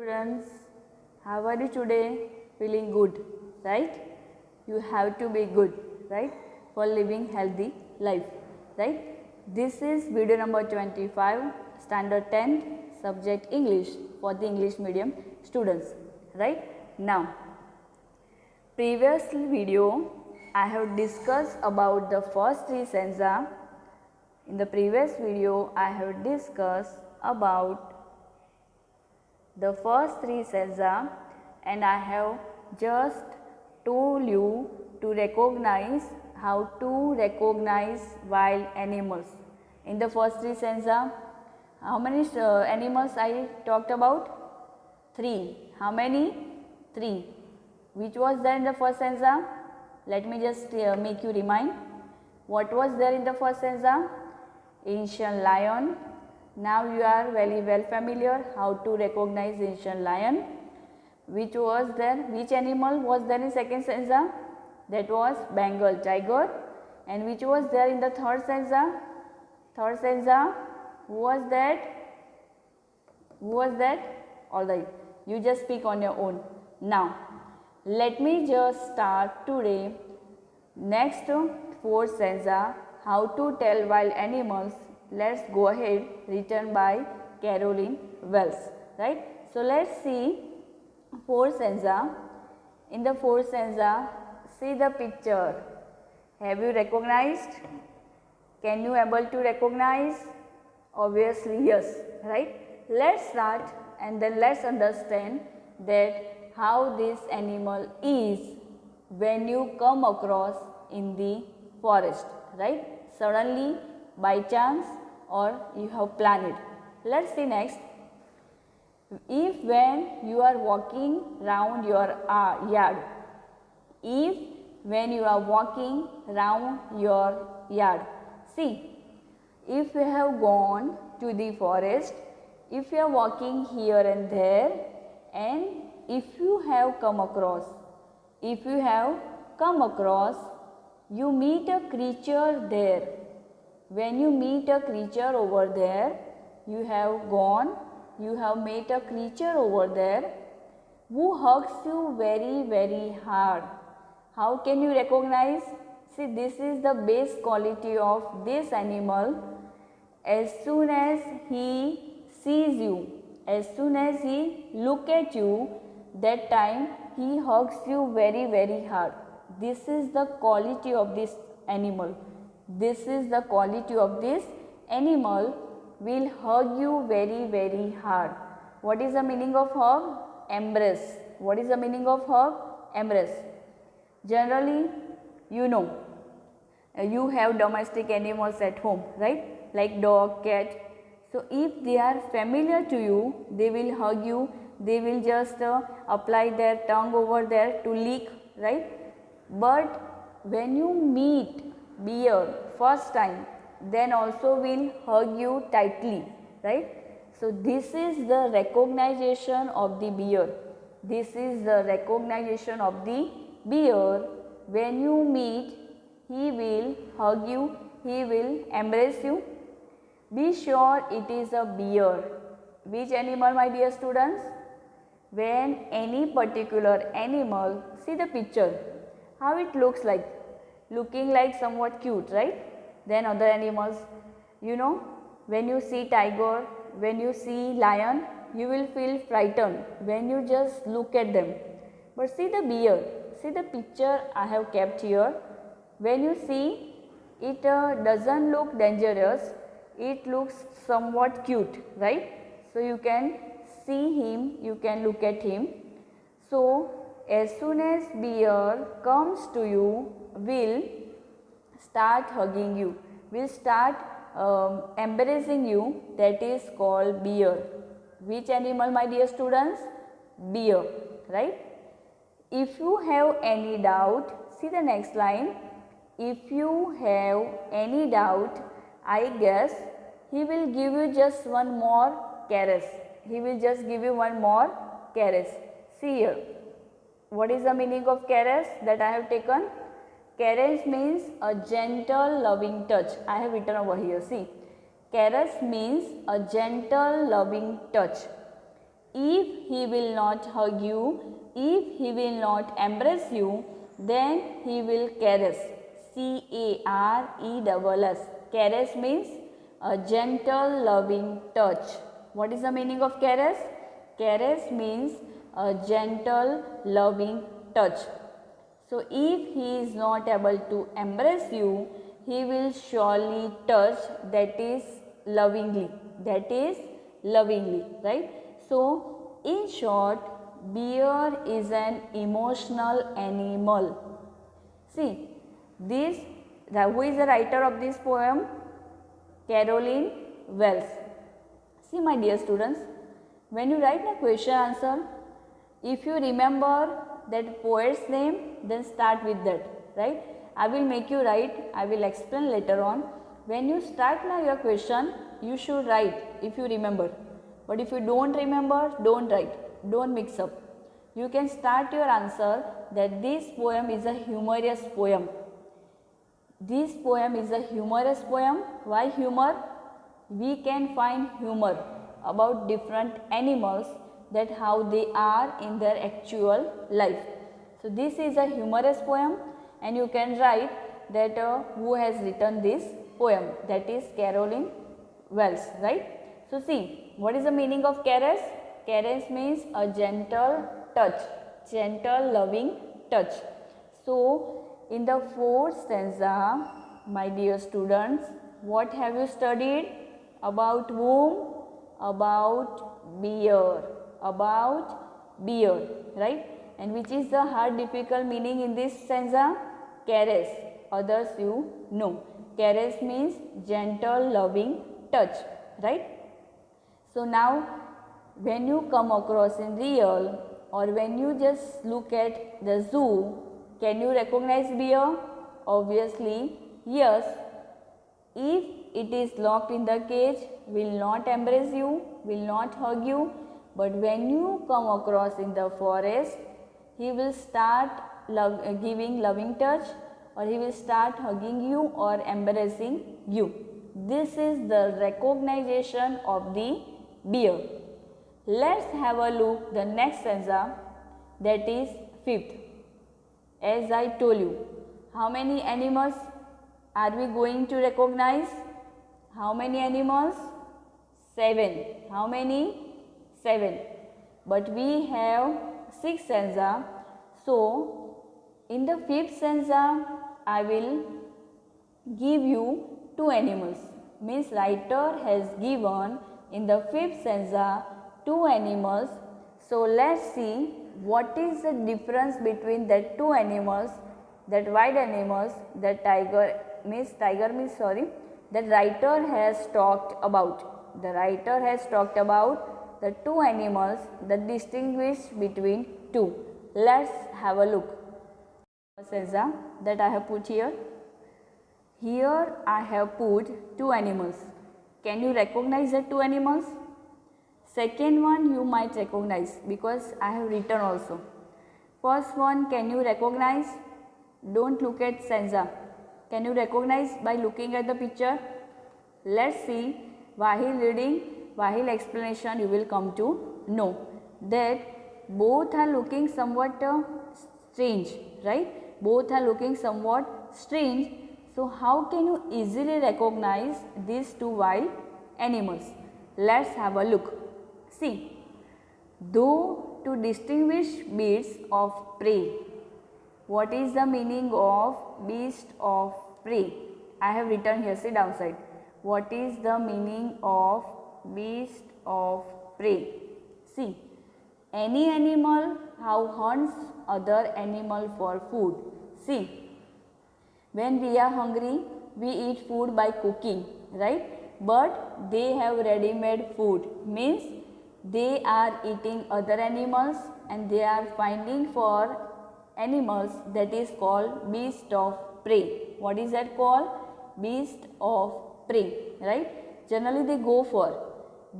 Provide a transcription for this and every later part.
Students, how are you today? Feeling good, right? You have to be good, right? For living healthy life, right? This is video number 25, standard 10, subject English for the English medium students, right? Now, previous video I have discussed about the first three stanza. In the previous video I have discussed about the first three stanza and I have just told you to recognize how to recognize wild animals. In the first three stanza, how many animals I talked about? 3. How many? 3. Which was there in the first stanza? Let me just make you remind. What was there in the first stanza? Ancient lion. Now you are very well familiar how to recognize ancient lion. Which was there? Which animal was there in second stanza? That was Bengal tiger. And which was there in the third stanza? Third stanza, who was that? Who was that? Alright, you just speak on your own. Now, let me just start today. Next 4 stanza, how to tell wild animals. Let's go ahead, written by Caroline Wells, right? So let's see 4 stanza. In the 4th stanza, see the picture. Have you recognized? Can you able to recognize? Obviously yes, right? Let's start and then let's understand that how this animal is when you come across in the forest, right? Suddenly, by chance, or you have planned it. Let's see next. If when you are walking round your yard, if when you are walking round your yard, see, if you have gone to the forest, if you are walking here and there, and if you have come across, you meet a creature there. When you meet a creature over there, you have gone, you have met a creature over there who hugs you very, very hard. How can you recognize? See, this is the base quality of this animal. As soon as he sees you, as soon as he look at you, that time he hugs you very, very hard. This is the quality of this animal. This is the quality of this animal, will hug you very, very hard. What is the meaning of hug? Embrace. What is the meaning of hug? Embrace. Generally, you know, you have domestic animals at home, right? Like dog, cat. So if they are familiar to you, they will hug you. They will just apply their tongue over there to lick, right? But when you meet bear first time, then also will hug you tightly, right? So this is the recognition of the bear. This is the recognition of the bear. When you meet, he will hug you, he will embrace you. Be sure it is a bear. Which animal, my dear students? When any particular animal, see the picture, how it looks like, looking like somewhat cute, right? Then other animals, you know, when you see tiger, when you see lion, you will feel frightened when you just look at them. But see the bear, see the picture I have kept here. When you see, it doesn't look dangerous, it looks somewhat cute, right? So you can see him, you can look at him. So as soon as bear comes to you, will start hugging you, will start embracing you, that is called bear. Which animal, my dear students? Bear, right? If you have any doubt, see the next line. If you have any doubt, I guess he will give you just one more caress. He will just give you one more caress. See here. What is the meaning of caress that I have taken? Caress means a gentle loving touch. I have written over here. See, caress means a gentle loving touch. If he will not hug you, if he will not embrace you, then he will caress. Caress. Caress means a gentle loving touch. What is the meaning of caress? Caress means a gentle loving touch. So if he is not able to embrace you, he will surely touch, that is lovingly. That is lovingly, right? So in short, bear is an emotional animal. See, this, who is the writer of this poem? Caroline Wells. See my dear students, when you write a question answer, if you remember that poet's name, then start with that, right? I will make you write, I will explain later on. When you start now your question, you should write if you remember. But if you don't remember, don't write, don't mix up. You can start your answer that this poem is a humorous poem. This poem is a humorous poem. Why humor? We can find humor about different animals, that how they are in their actual life. So this is a humorous poem, and you can write that who has written this poem, that is Caroline Wells, right? So see, what is the meaning of caress? Caress means a gentle touch, gentle loving touch. So in the fourth stanza, my dear students, what have you studied? About whom? About bear. About bear, right? And which is the hard difficult meaning in this stanza? Caress. Others you know. Caress means gentle loving touch, right? So now when you come across in real, or when you just look at the zoo, can you recognize bear? Obviously yes. If it is locked in the cage, will not embrace you, will not hug you. But when you come across in the forest, he will start giving loving touch, or he will start hugging you or embracing you. This is the recognition of the bear. Let's have a look the next stanza, that is fifth. As I told you, how many animals are we going to recognize? How many animals? 7. How many? 7. But we have 6 stanza. So in the fifth stanza, I will give you 2 animals. Means writer has given in the fifth stanza 2 animals. So let's see what is the difference between that 2 animals, that wild animals, that tiger means that writer has talked about. The writer has talked about the 2 animals that distinguish between 2. Let's have a look. Stanza that I have put here. Here I have put 2 animals. Can you recognize the 2 animals? Second one you might recognize because I have written also. First one, can you recognize? Don't look at stanza. Can you recognize by looking at the picture? Let's see. While reading, while explanation, you will come to know that both are looking somewhat strange, right? Both are looking somewhat strange. So how can you easily recognize these 2 wild animals? Let's have a look. See, though to distinguish beasts of prey. What is the meaning of beast of prey? I have written here, see downside. What is the meaning of beast of prey? See, any animal how hunts other animal for food. See, when we are hungry, we eat food by cooking, right? But they have ready-made food, means they are eating other animals and they are finding for animals, that is called beast of prey. What is that called? Beast of prey, right? Generally they go for,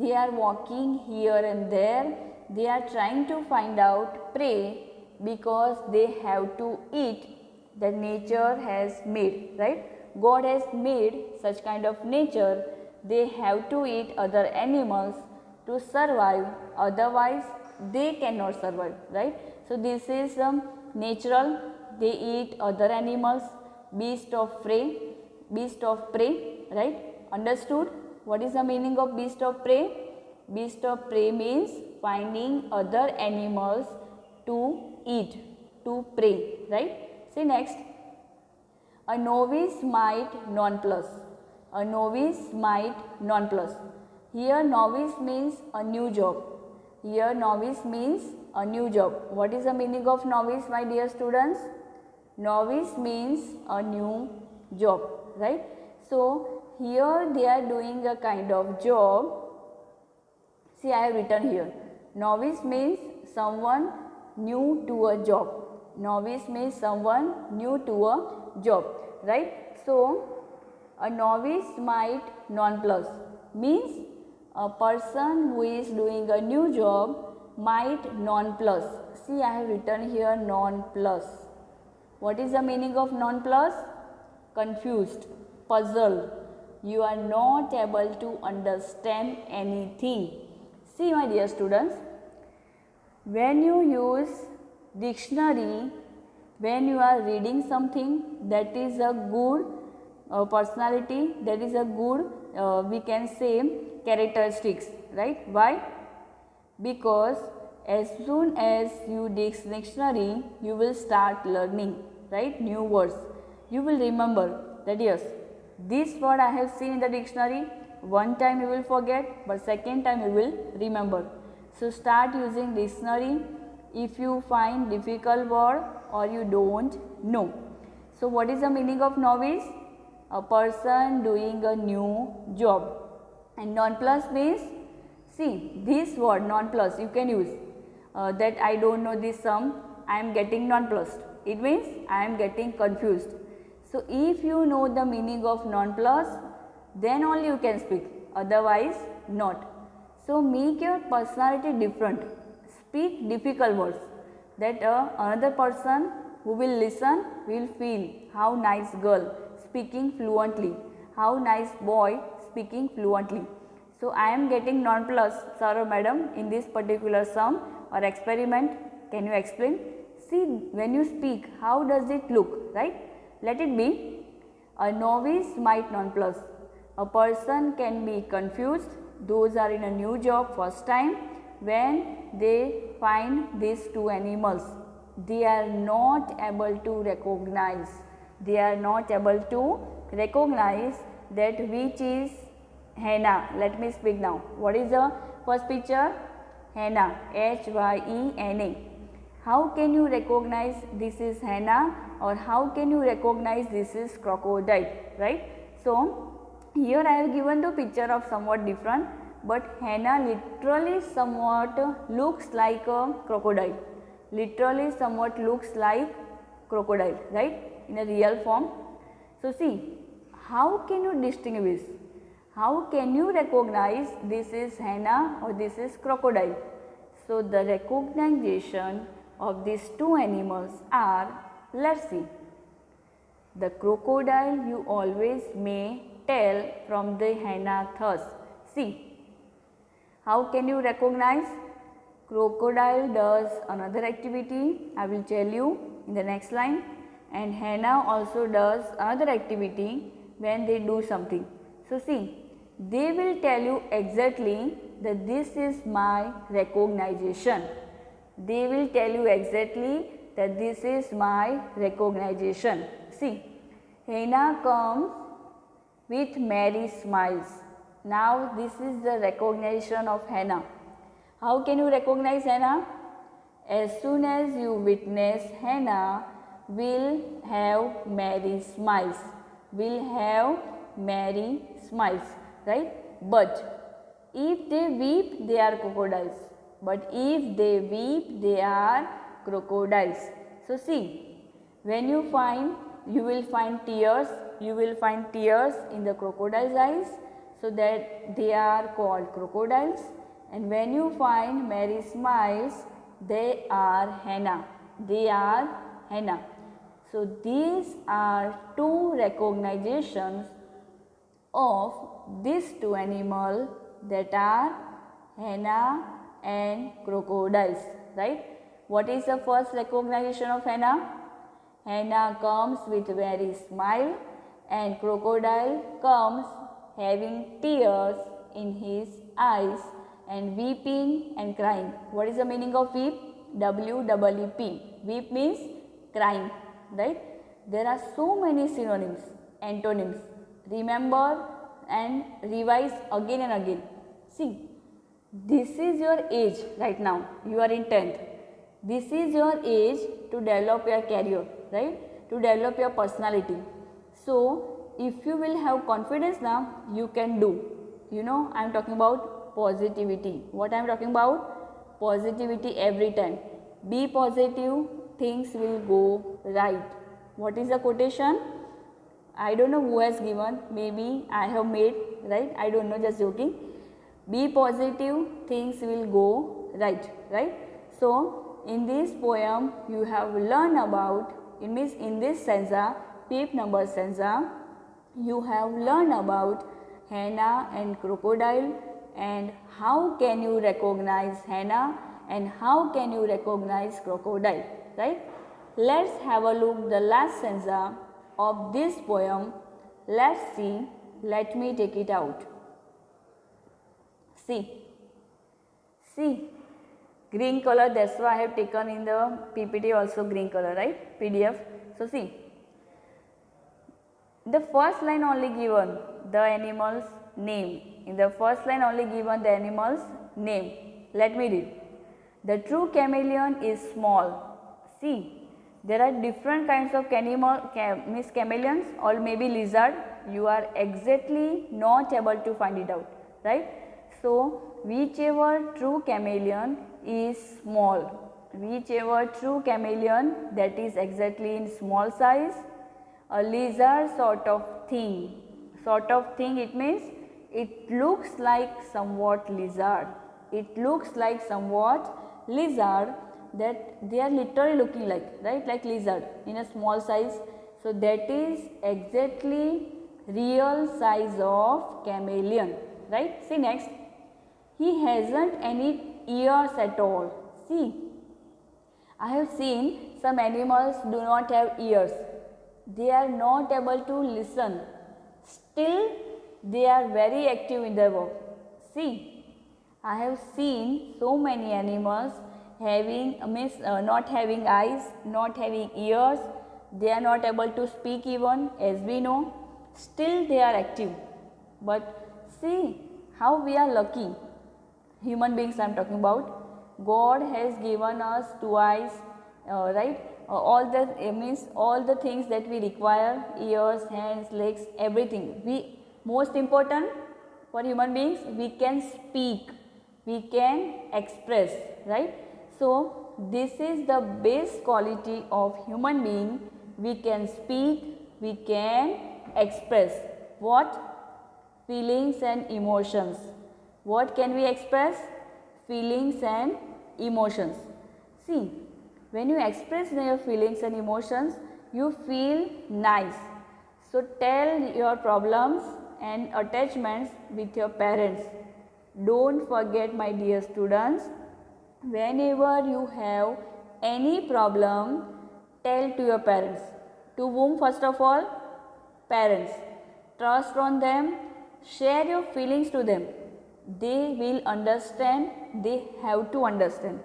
they are walking here and there, they are trying to find out prey because they have to eat, that nature has made, right? God has made such kind of nature, they have to eat other animals. to survive, otherwise they cannot survive, right? So this is natural. They eat other animals, beast of prey, right? Understood? What is the meaning of beast of prey? Beast of prey means finding other animals to eat, to prey, right? See next. A novice might nonplus. A novice might nonplus. Here novice means a new job. Here novice means a new job. What is the meaning of novice, my dear students? Novice means a new job, right? So here they are doing a kind of job. See, I have written here. Novice means someone new to a job. Novice means someone new to a job, right? So a novice might nonplus means a person who is doing a new job might nonplus. See, I have written here nonplus. What is the meaning of nonplus? Confused, puzzled. You are not able to understand anything. See, my dear students, when you use dictionary, when you are reading something, that is a good personality, that is a good, we can say, characteristics, right? Why? Because as soon as you dig dictionary, you will start learning, right, new words. You will remember that yes, this word I have seen in the dictionary. One time you will forget, but second time you will remember. So start using dictionary if you find difficult word or you don't know. So what is the meaning of novice? A person doing a new job. And nonplus means, see, this word nonplus you can use. That I don't know this sum, I am getting nonplussed. It means I am getting confused. So if you know the meaning of nonplus, then only you can speak, otherwise not. So make your personality different. Speak difficult words that another person who will listen will feel how nice girl speaking fluently, how nice boy speaking fluently. So I am getting nonplussed, sir or madam, in this particular sum or experiment. Can you explain? See, when you speak, how does it look, right? Let it be. A novice might nonplus. A person can be confused. Those are in a new job first time when they find these two animals. They are not able to recognize. They are not able to recognize that which is hyena. Let me speak now. What is the first picture? Hyena. Hyena. How can you recognize this is hyena, or how can you recognize this is crocodile, right? So here I have given the picture of somewhat different, but hyena literally somewhat looks like a crocodile. Literally somewhat looks like crocodile, right? In a real form. So see, how can you distinguish? How can you recognize this is hyena or this is crocodile? So the recognition of these two animals are, let's see. The crocodile you always may tell from the hyena thus. See, how can you recognize? Crocodile does another activity, I will tell you in the next line, and hyena also does another activity when they do something. So see, they will tell you exactly that this is my recognition. They will tell you exactly that this is my recognition. See, hyena comes with merry smiles. Now this is the recognition of hyena. How can you recognize hyena? As soon as you witness hyena, will have merry smiles. Will have merry smiles, right? But if they weep, they are crocodiles. But if they weep, they are crocodiles. So see, when you find, you will find tears. You will find tears in the crocodile's eyes, so that they are called crocodiles. And when you find merry smiles, they are hyena. They are hyena. So these are two recognitions of these two animals that are hyena and crocodiles, right? What is the first recognition of hyena? Hyena comes with very smile and crocodile comes having tears in his eyes and weeping and crying. What is the meaning of weep? W-E-E-P. Weep means crying, right? There are so many synonyms, antonyms. Remember and revise again and again. See, this is your age right now. You are in 10th. This is your age to develop your career, right? To develop your personality. So, if you will have confidence now, you can do. You know, I am talking about positivity. What I am talking about? Positivity every time. Be positive, things will go right. What is the quotation? I don't know who has given, maybe I have made, right? I don't know, just joking. Be positive, things will go right, right? So, in this poem, you have learned about, it means in this stanza, peep number stanza, you have learned about hyena and crocodile and how can you recognize hyena and how can you recognize crocodile, right? Let's have a look the last stanza of this poem. Let's see. Let me take it out. See, green color, that's why I have taken in the PPT also green color, right? PDF. So see, the first line only given the animal's name. In the first line only given the animal's name. Let me read. The true chameleon is small. See, there are different kinds of chameleons or maybe lizard. You are exactly not able to find it out, right? So, whichever true chameleon is small, whichever true chameleon that is exactly in small size, a lizard sort of thing, it means it looks like somewhat lizard. It looks like somewhat lizard, that they are literally looking like, right, like lizard in a small size. So, that is exactly real size of chameleon, right. See next, he hasn't any ears at all. See, I have seen some animals do not have ears. They are not able to listen. Still, they are very active in their work. See, I have seen so many animals having not having eyes, not having ears. They are not able to speak even, as we know. Still, they are active. But see how we are lucky. Human beings I am talking about. God has given us 2 eyes, right? All the things that we require, ears, hands, legs, everything. Most important for human beings, we can speak, we can express, right? So, this is the base quality of human being. We can speak, we can express. What? Feelings and emotions. What can we express? Feelings and emotions. See, when you express your feelings and emotions, you feel nice. So, tell your problems and attachments with your parents. Don't forget, my dear students, whenever you have any problem, tell to your parents. To whom first of all? Parents. Trust on them, share your feelings to them. They will understand, they have to understand.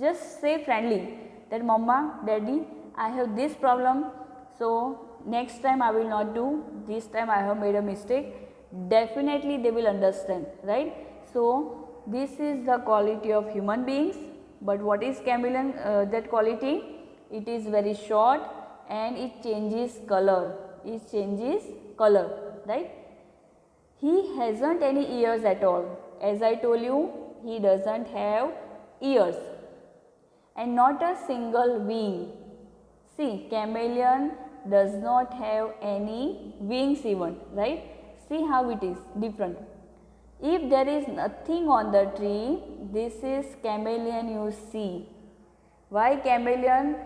Just say friendly that Mama, Daddy, I have this problem, so next time I will not do, this time I have made a mistake. Definitely they will understand, right? So, this is the quality of human beings. But what is chameleon, that quality? It is very short and it changes color. It changes color, right? He hasn't any ears at all. As I told you, he doesn't have ears and not a single wing. See, chameleon does not have any wings even, right? See how it is different. If there is nothing on the tree, this is chameleon you see. Why chameleon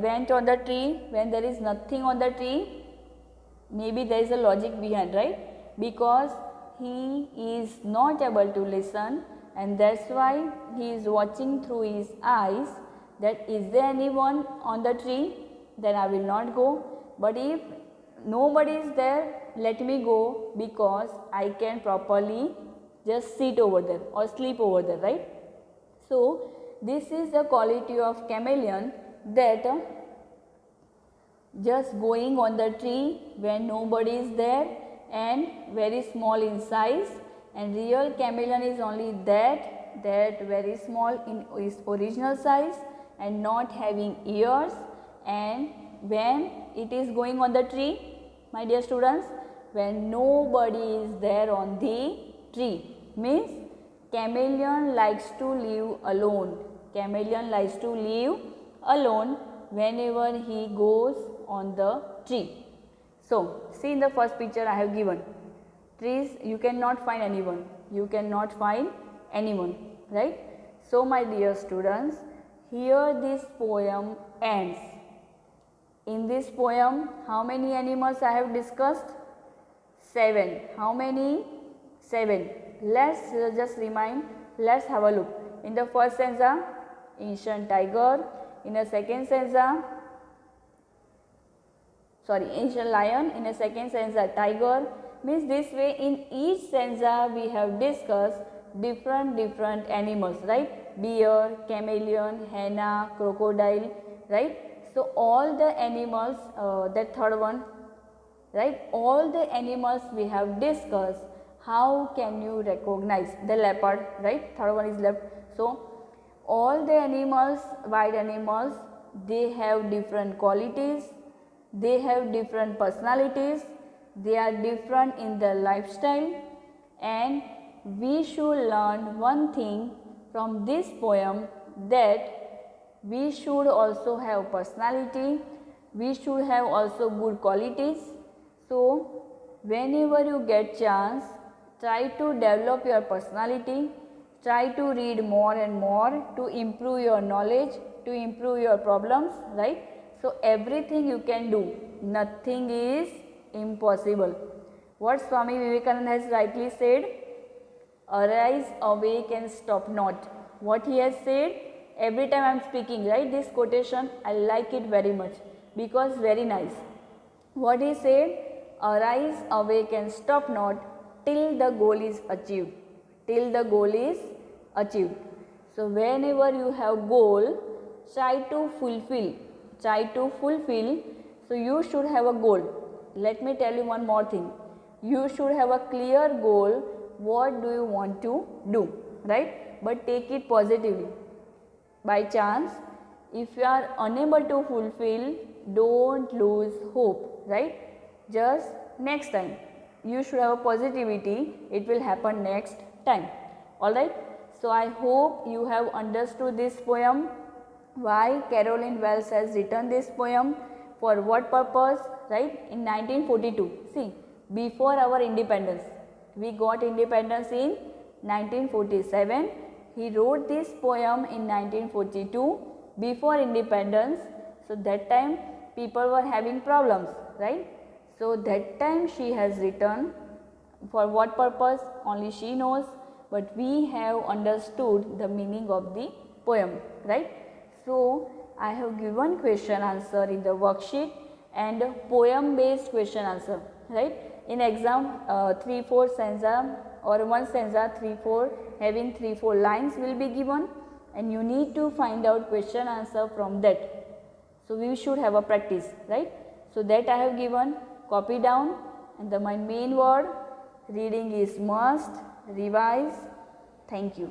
went on the tree when there is nothing on the tree? Maybe there is a logic behind, right? Because he is not able to listen, and that's why he is watching through his eyes that is there anyone on the tree, then I will not go. But if nobody is there, let me go, because I can properly just sit over there or sleep over there, right? So this is the quality of chameleon, that just going on the tree when nobody is there and very small in size, and real chameleon is only that very small in its original size and not having ears. And when it is going on the tree, my dear students, when nobody is there on the tree, means chameleon likes to live alone. Chameleon likes to live alone whenever he goes on the tree. So see, in the first picture I have given trees, you cannot find anyone, right? So my dear students, here this poem ends. In this poem, how many animals I have discussed? 7. How many? 7. Let's just remind, let's have a look. In the first stanza, ancient tiger. In the second stanza, ancient lion. In the second stanza, tiger. Means this way, in each stanza we have discussed different animals, right? Bear, chameleon, hyena, crocodile, right? So all the animals, that third one, right? All the animals we have discussed. How can you recognize the leopard, right? Third one is left. So all the animals, wild animals, they have different qualities, they have different personalities, they are different in their lifestyle, and we should learn one thing from this poem, that we should also have personality, we should have also good qualities. So whenever you get chance, try to develop your personality, try to read more and more to improve your knowledge, to improve your problems, right? So everything you can do, nothing is impossible. What Swami Vivekananda has rightly said, arise, awake and stop not. What he has said, every time I am speaking, right, this quotation, I like it very much because very nice. What he said, arise, awake and stop not till the goal is achieved. Till the goal is achieved. So whenever you have goal, try to fulfill. So you should have a goal. Let me tell you one more thing. You should have a clear goal. What do you want to do, right? But take it positively. By chance, if you are unable to fulfill, don't lose hope, right? Just next time. You should have a positivity. It will happen next time. Alright. So I hope you have understood this poem. Why Caroline Wells has written this poem, for what purpose, right? In 1942, see, before our independence, we got independence in 1947. He wrote this poem in 1942, before independence. So that time people were having problems, right? So that time she has written. For what purpose, only she knows, but we have understood the meaning of the poem, right? So I have given question answer in the worksheet and poem based question answer, right? In exam 3-4 stanza or one stanza 3-4 having 3-4 lines will be given, and you need to find out question answer from that. So we should have a practice, right? So that I have given, copy down, and my main word, reading is must, revise. Thank you.